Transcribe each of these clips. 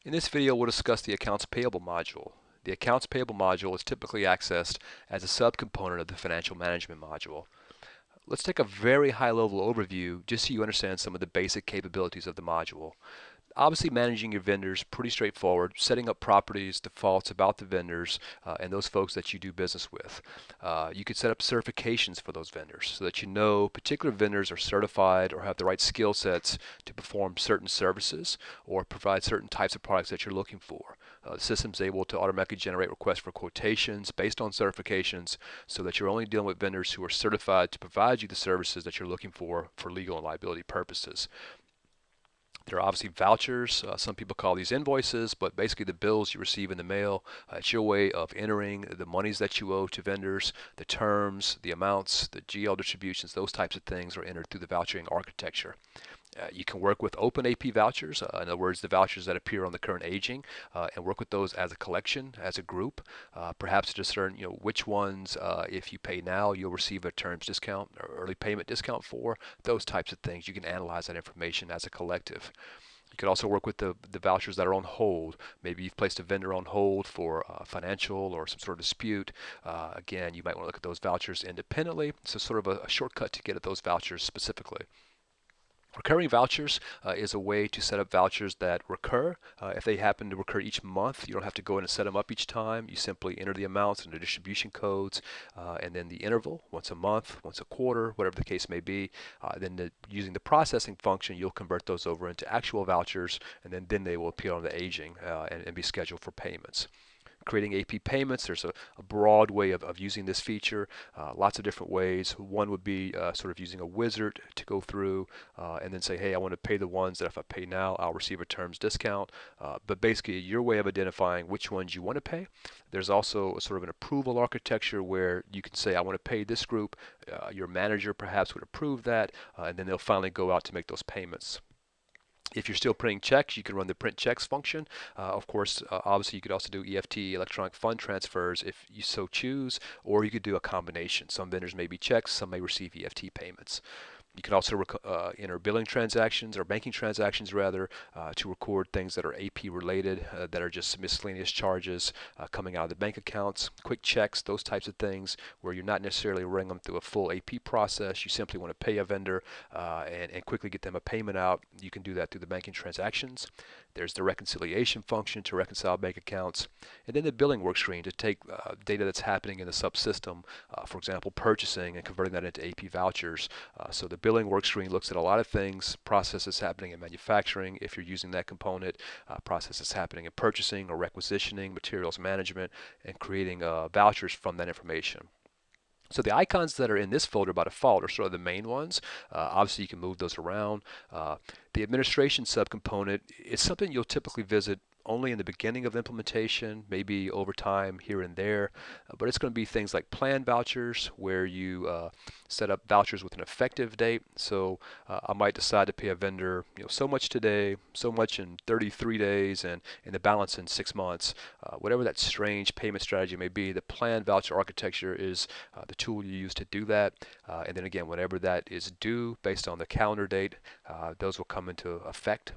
In this video, we'll discuss the Accounts Payable module. The Accounts Payable module is typically accessed as a subcomponent of the Financial Management module. Let's take a very high-level overview just so you understand some of the basic capabilities of the module. Obviously, managing your vendors pretty straightforward, setting up properties, defaults about the vendors and those folks that you do business with. You could set up certifications for those vendors so that you know particular vendors are certified or have the right skill sets to perform certain services or provide certain types of products that you're looking for. The system's able to automatically generate requests for quotations based on certifications so that you're only dealing with vendors who are certified to provide you the services that you're looking for legal and liability purposes. There are obviously vouchers. Some people call these invoices, but basically the bills you receive in the mail. It's your way of entering the monies that you owe to vendors, the terms, the amounts, the GL distributions, those types of things are entered through the vouchering architecture. You can work with open AP vouchers, in other words, the vouchers that appear on the current aging, and work with those as a collection, as a group. Perhaps discern, which ones, if you pay now, you'll receive a terms discount or early payment discount for. Those types of things. You can analyze that information as a collective. You could also work with the vouchers that are on hold. Maybe you've placed a vendor on hold for financial or some sort of dispute. Again, you might want to look at those vouchers independently. So sort of a shortcut to get at those vouchers specifically. Recurring vouchers is a way to set up vouchers that recur. If they happen to recur each month, you don't have to go in and set them up each time. You simply enter the amounts and the distribution codes and then the interval, once a month, once a quarter, whatever the case may be. Using the processing function, you'll convert those over into actual vouchers, and then they will appear on the aging and be scheduled for payments. Creating AP payments, there's a broad way of using this feature, lots of different ways. One would be sort of using a wizard to go through and then say, hey, I want to pay the ones that if I pay now, I'll receive a terms discount. But basically, your way of identifying which ones you want to pay. There's also a sort of an approval architecture where you can say, I want to pay this group. Your manager perhaps would approve that, and then they'll finally go out to make those payments. If you're still printing checks, you can run the print checks function. Of course, obviously you could also do EFT, electronic fund transfers, if you so choose, or you could do a combination. Some vendors may be checks, some may receive EFT payments. You can also enter billing transactions or banking transactions rather to record things that are AP related, that are just miscellaneous charges coming out of the bank accounts, quick checks, those types of things where you're not necessarily running them through a full AP process. You simply want to pay a vendor and quickly get them a payment out. You can do that through the banking transactions. There's the reconciliation function to reconcile bank accounts, and then the billing workscreen to take data that's happening in the subsystem, for example, purchasing and converting that into AP vouchers. So the billing workscreen looks at a lot of things, processes happening in manufacturing if you're using that component, processes happening in purchasing or requisitioning, materials management, and creating vouchers from that information. So the icons that are in this folder by default are sort of the main ones. Obviously, you can move those around. The administration subcomponent is something you'll typically visit only in the beginning of implementation, maybe over time here and there, but it's going to be things like plan vouchers where you set up vouchers with an effective date. So I might decide to pay a vendor so much today, so much in 33 days, and the balance in 6 months. Whatever that strange payment strategy may be, the plan voucher architecture is the tool you use to do that. And then again, whenever that is due based on the calendar date, those will come into effect.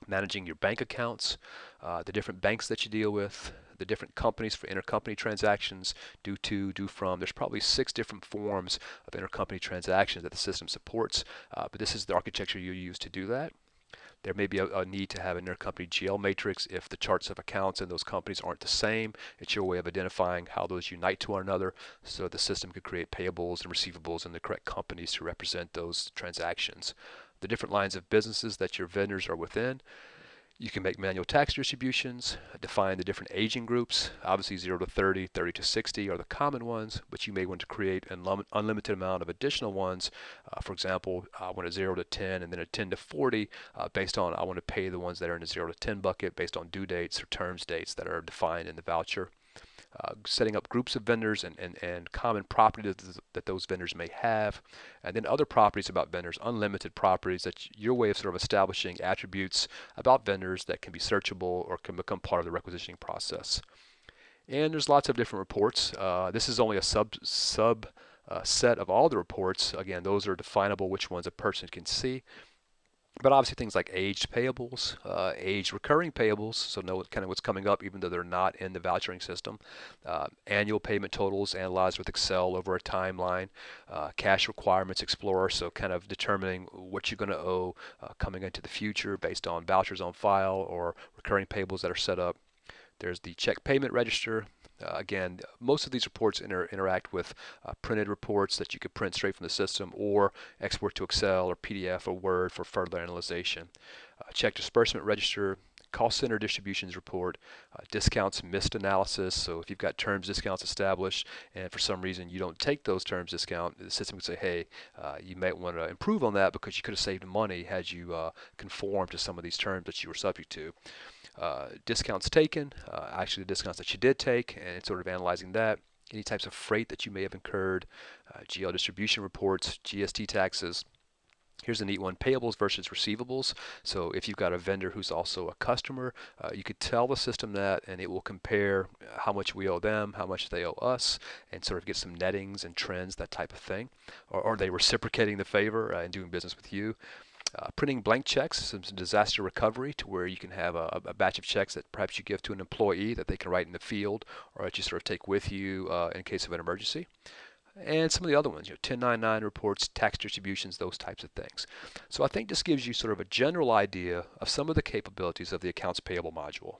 Managing your bank accounts, the different banks that you deal with, the different companies for intercompany transactions, due to, due from. There's probably 6 different forms of intercompany transactions that the system supports, but this is the architecture you use to do that. There may be a need to have an intercompany GL matrix if the charts of accounts in those companies aren't the same. It's your way of identifying how those unite to one another so the system could create payables and receivables in the correct companies to represent those transactions. The different lines of businesses that your vendors are within. You can make manual tax distributions, define the different aging groups. Obviously 0 to 30, 30 to 60 are the common ones, but you may want to create an unlimited amount of additional ones. For example, I want a 0 to 10 and then a 10 to 40 based on I want to pay the ones that are in the 0 to 10 bucket based on due dates or terms dates that are defined in the voucher. Setting up groups of vendors and common properties that those vendors may have, and then other properties about vendors, unlimited properties. That's your way of sort of establishing attributes about vendors that can be searchable or can become part of the requisitioning process. And there's lots of different reports. This is only a set of all the reports. Again, those are definable which ones a person can see. But obviously things like aged payables, aged recurring payables, so know kind of what's coming up even though they're not in the vouchering system, annual payment totals analyzed with Excel over a timeline, cash requirements explorer, so kind of determining what you're going to owe coming into the future based on vouchers on file or recurring payables that are set up. There's the check payment register. Again, most of these reports interact with printed reports that you could print straight from the system or export to Excel or PDF or Word for further analyzation. Check disbursement register, cost center distributions report, discounts missed analysis. So if you've got terms discounts established and for some reason you don't take those terms discount, the system can say, hey, you might want to improve on that because you could have saved money had you conformed to some of these terms that you were subject to. Discounts taken, actually the discounts that you did take, and sort of analyzing that. Any types of freight that you may have incurred, GL distribution reports, GST taxes. Here's a neat one, payables versus receivables. So if you've got a vendor who's also a customer, you could tell the system that and it will compare how much we owe them, how much they owe us, and sort of get some nettings and trends, that type of thing. Or are they reciprocating the favor and doing business with you? Printing blank checks, some disaster recovery to where you can have a batch of checks that perhaps you give to an employee that they can write in the field or that you sort of take with you in case of an emergency. And some of the other ones, 1099 reports, tax distributions, those types of things. So I think this gives you sort of a general idea of some of the capabilities of the accounts payable module.